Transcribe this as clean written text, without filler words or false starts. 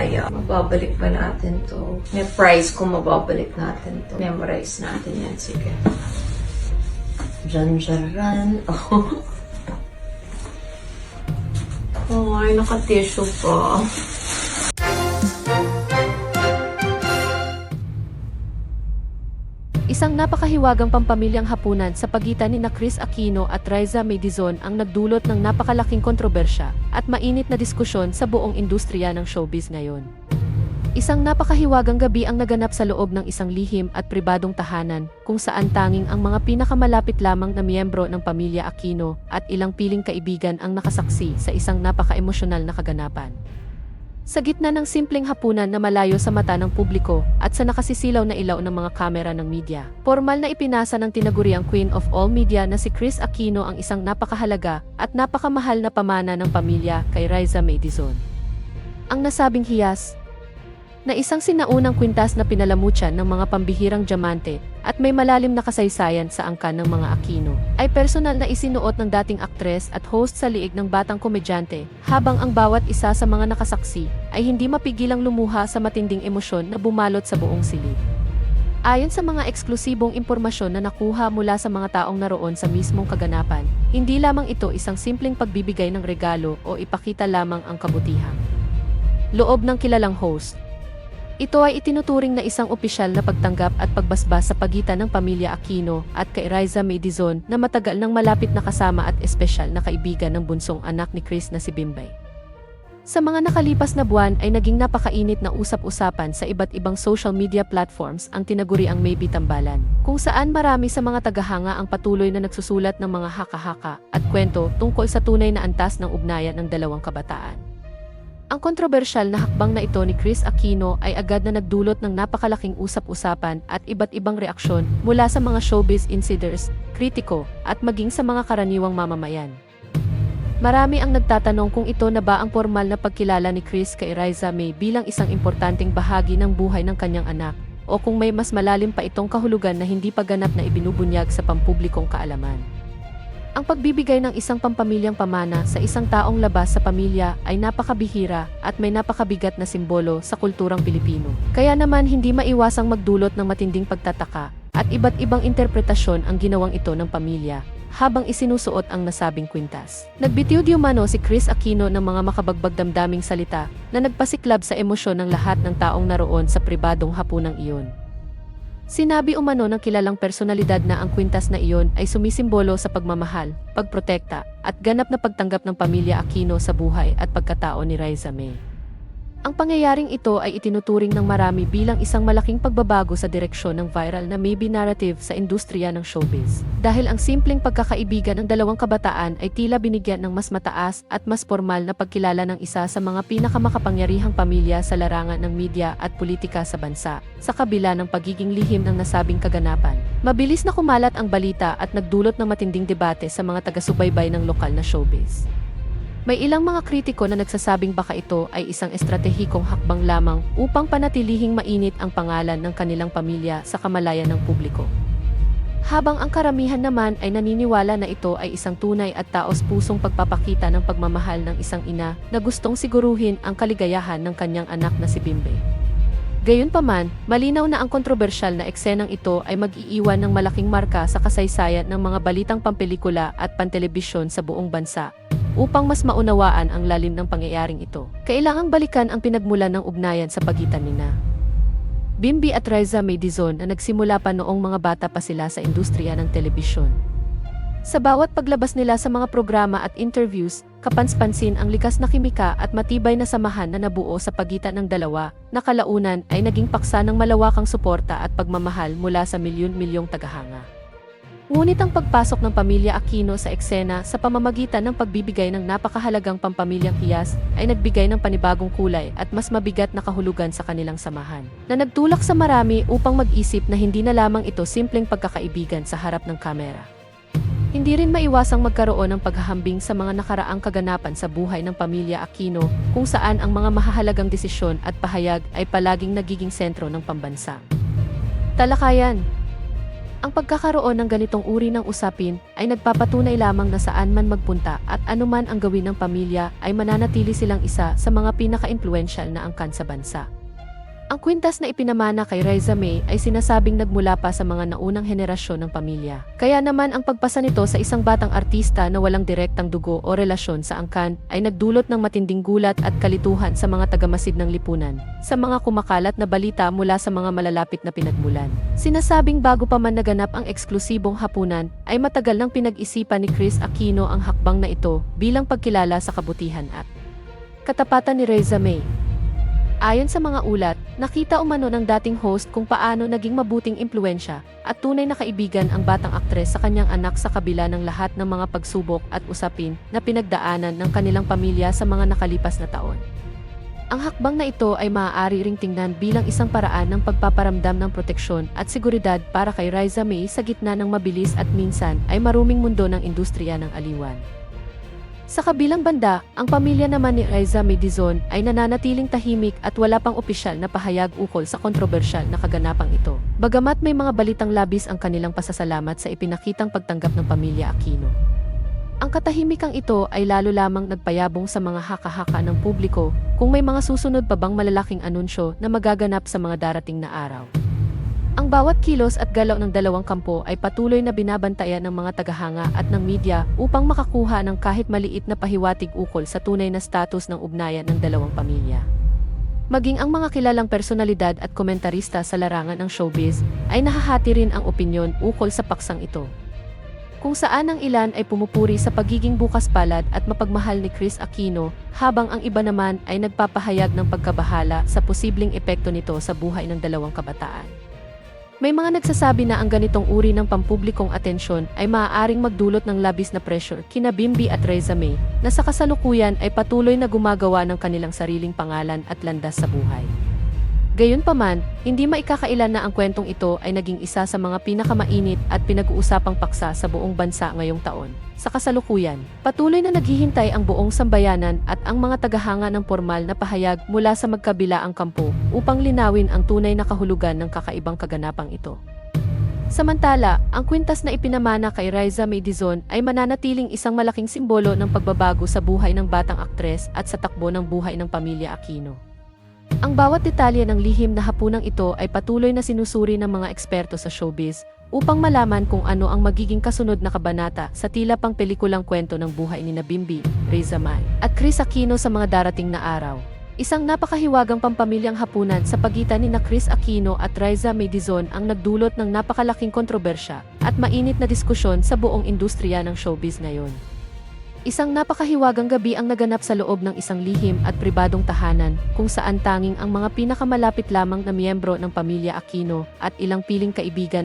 kaya. Mababalik ba natin to? May price kung mababalik natin to. Memorize natin yan. Sige. Jan. Oh. Ay, naka-tissue pa. Isang napakahiwagang pampamilyang hapunan sa pagitan ni Kris Aquino at Raisa May Dizon ang nagdulot ng napakalaking kontrobersya at mainit na diskusyon sa buong industriya ng showbiz ngayon. Isang napakahiwagang gabi ang naganap sa loob ng isang lihim at pribadong tahanan kung saan tanging ang mga pinakamalapit lamang na miyembro ng pamilya Aquino at ilang piling kaibigan ang nakasaksi sa isang napaka-emosyonal na kaganapan. Sa gitna ng simpleng hapunan na malayo sa mata ng publiko at sa nakasisilaw na ilaw ng mga kamera ng media, formal na ipinasa ng tinaguriang Queen of All Media na si Kris Aquino ang isang napakahalaga at napakamahal na pamana ng pamilya kay Raisa May Dizon. Ang nasabing hiyas, na isang sinaunang kwintas na pinalamutsyan ng mga pambihirang diamante at may malalim na kasaysayan sa angkan ng mga Aquino, ay personal na isinuot ng dating aktres at host sa liig ng batang komedyante, habang ang bawat isa sa mga nakasaksi ay hindi mapigilang lumuha sa matinding emosyon na bumalot sa buong silid. Ayon sa mga eksklusibong impormasyon na nakuha mula sa mga taong naroon sa mismong kaganapan, hindi lamang ito isang simpleng pagbibigay ng regalo o ipakita lamang ang kabutihan. Loob ng kilalang host, ito ay itinuturing na isang opisyal na pagtanggap at pagbasbas sa pagitan ng pamilya Aquino at kay Raisa May Dizon na matagal nang malapit na kasama at espesyal na kaibigan ng bunsong anak ni Kris na si Bimbay. Sa mga nakalipas na buwan ay naging napakainit na usap-usapan sa iba't ibang social media platforms ang tinaguriang Maybe Tambalan, kung saan marami sa mga tagahanga ang patuloy na nagsusulat ng mga haka-haka at kwento tungkol sa tunay na antas ng ugnayan ng dalawang kabataan. Ang kontrobersyal na hakbang na ito ni Kris Aquino ay agad na nagdulot ng napakalaking usap-usapan at iba't ibang reaksyon mula sa mga showbiz insiders, kritiko, at maging sa mga karaniwang mamamayan. Marami ang nagtatanong kung ito na ba ang formal na pagkilala ni Kris kay Raisa May bilang isang importanteng bahagi ng buhay ng kanyang anak, o kung may mas malalim pa itong kahulugan na hindi pa ganap na ibinubunyag sa pampublikong kaalaman. Ang pagbibigay ng isang pampamilyang pamana sa isang taong labas sa pamilya ay napakabihira at may napakabigat na simbolo sa kulturang Pilipino. Kaya naman hindi maiwasang magdulot ng matinding pagtataka at iba't ibang interpretasyon ang ginawang ito ng pamilya habang isinusuot ang nasabing kwintas. Nagbitiw di umano si Kris Aquino ng mga makabagbag damdaming salita na nagpasiklab sa emosyon ng lahat ng taong naroon sa pribadong hapunang iyon. Sinabi umano ng kilalang personalidad na ang kwintas na iyon ay sumisimbolo sa pagmamahal, pagprotekta, at ganap na pagtanggap ng pamilya Aquino sa buhay at pagkatao ni Raisa May. Ang pangyayaring ito ay itinuturing ng marami bilang isang malaking pagbabago sa direksyon ng viral na Maybe narrative sa industriya ng showbiz. Dahil ang simpleng pagkakaibigan ng dalawang kabataan ay tila binigyan ng mas mataas at mas formal na pagkilala ng isa sa mga pinakamakapangyarihang pamilya sa larangan ng media at politika sa bansa, sa kabila ng pagiging lihim ng nasabing kaganapan. Mabilis na kumalat ang balita at nagdulot ng matinding debate sa mga taga-subaybay ng lokal na showbiz. May ilang mga kritiko na nagsasabing baka ito ay isang estratehikong hakbang lamang upang panatilihing mainit ang pangalan ng kanilang pamilya sa kamalayan ng publiko. Habang ang karamihan naman ay naniniwala na ito ay isang tunay at taos-pusong pagpapakita ng pagmamahal ng isang ina na gustong siguruhin ang kaligayahan ng kanyang anak na si Bimbay. Gayunpaman, malinaw na ang kontrobersyal na eksenang ito ay mag-iiwan ng malaking marka sa kasaysayan ng mga balitang pampelikula at pantelebisyon sa buong bansa. Upang mas maunawaan ang lalim ng pangyayaring ito, kailangang balikan ang pinagmulan ng ugnayan sa pagitan nina Bimby at Raisa May Dizon na nagsimula pa noong mga bata pa sila sa industriya ng telebisyon. Sa bawat paglabas nila sa mga programa at interviews, kapans-pansin ang likas na kimika at matibay na samahan na nabuo sa pagitan ng dalawa, na kalaunan ay naging paksa ng malawakang suporta at pagmamahal mula sa milyon-milyong tagahanga. Ngunit ang pagpasok ng pamilya Aquino sa eksena sa pamamagitan ng pagbibigay ng napakahalagang pampamilyang hiyas ay nagbigay ng panibagong kulay at mas mabigat na kahulugan sa kanilang samahan, na nagtulak sa marami upang mag-isip na hindi na lamang ito simpleng pagkakaibigan sa harap ng kamera. Hindi rin maiwasang magkaroon ng paghahambing sa mga nakaraang kaganapan sa buhay ng pamilya Aquino, kung saan ang mga mahahalagang desisyon at pahayag ay palaging nagiging sentro ng pambansa. Talakayan. Ang pagkakaroon ng ganitong uri ng usapin ay nagpapatunay lamang na saan man magpunta at anuman ang gawin ng pamilya ay mananatili silang isa sa mga pinaka-impluensyal na angkan sa bansa. Ang kwintas na ipinamana kay Raisa May ay sinasabing nagmula pa sa mga naunang henerasyon ng pamilya. Kaya naman ang pagpasa nito sa isang batang artista na walang direktang dugo o relasyon sa angkan ay nagdulot ng matinding gulat at kalituhan sa mga tagamasid ng lipunan, sa mga kumakalat na balita mula sa mga malalapit na pinagmulan. Sinasabing bago pa man naganap ang eksklusibong hapunan, ay matagal nang pinag-isipan ni Kris Aquino ang hakbang na ito bilang pagkilala sa kabutihan at katapatan ni Raisa May. Ayon sa mga ulat, nakita umano ng dating host kung paano naging mabuting impluensya at tunay na kaibigan ang batang aktres sa kanyang anak sa kabila ng lahat ng mga pagsubok at usapin na pinagdaanan ng kanilang pamilya sa mga nakalipas na taon. Ang hakbang na ito ay maaari ring tingnan bilang isang paraan ng pagpaparamdam ng proteksyon at seguridad para kay Raisa May sa gitna ng mabilis at minsan ay maruming mundo ng industriya ng aliwan. Sa kabilang banda, ang pamilya naman ni Raisa May Dizon ay nananatiling tahimik at wala pang opisyal na pahayag ukol sa kontrobersyal na kaganapang ito. Bagamat may mga balitang labis ang kanilang pasasalamat sa ipinakitang pagtanggap ng pamilya Aquino. Ang katahimikang ito ay lalo lamang nagpayabong sa mga haka-haka ng publiko kung may mga susunod pa bang malalaking anunsyo na magaganap sa mga darating na araw. Ang bawat kilos at galaw ng dalawang kampo ay patuloy na binabantayan ng mga tagahanga at ng media upang makakuha ng kahit maliit na pahiwatig ukol sa tunay na status ng ugnayan ng dalawang pamilya. Maging ang mga kilalang personalidad at komentarista sa larangan ng showbiz ay nahahati rin ang opinyon ukol sa paksang ito. Kung saan ang ilan ay pumupuri sa pagiging bukas palad at mapagmahal ni Kris Aquino, habang ang iba naman ay nagpapahayag ng pagkabahala sa posibleng epekto nito sa buhay ng dalawang kabataan. May mga nagsasabi na ang ganitong uri ng pampublikong atensyon ay maaaring magdulot ng labis na pressure kina Bimbi at Raisa May na sa kasalukuyan ay patuloy na gumagawa ng kanilang sariling pangalan at landas sa buhay. Gayunpaman, hindi maikakailan na ang kwentong ito ay naging isa sa mga pinakamainit at pinag-uusapang paksa sa buong bansa ngayong taon. Sa kasalukuyan, patuloy na naghihintay ang buong sambayanan at ang mga tagahanga ng formal na pahayag mula sa magkabilaang kampo upang linawin ang tunay na kahulugan ng kakaibang kaganapang ito. Samantala, ang kwintas na ipinamana kay Raisa May Dizon ay mananatiling isang malaking simbolo ng pagbabago sa buhay ng batang aktres at sa takbo ng buhay ng pamilya Aquino. Ang bawat detalye ng lihim na hapunang ito ay patuloy na sinusuri ng mga eksperto sa showbiz upang malaman kung ano ang magiging kasunod na kabanata sa tila pang pelikulang kwento ng buhay ni Bimbi, Raisa May, at Kris Aquino sa mga darating na araw. Isang napakahiwagang pampamilyang hapunan sa pagitan ni Kris Aquino at Raisa May Dizon ang nagdulot ng napakalaking kontrobersya at mainit na diskusyon sa buong industriya ng showbiz ngayon. Isang napakahiwagang gabi ang naganap sa loob ng isang lihim at pribadong tahanan kung saan tanging ang mga pinakamalapit lamang na miyembro ng pamilya Aquino at ilang piling kaibigan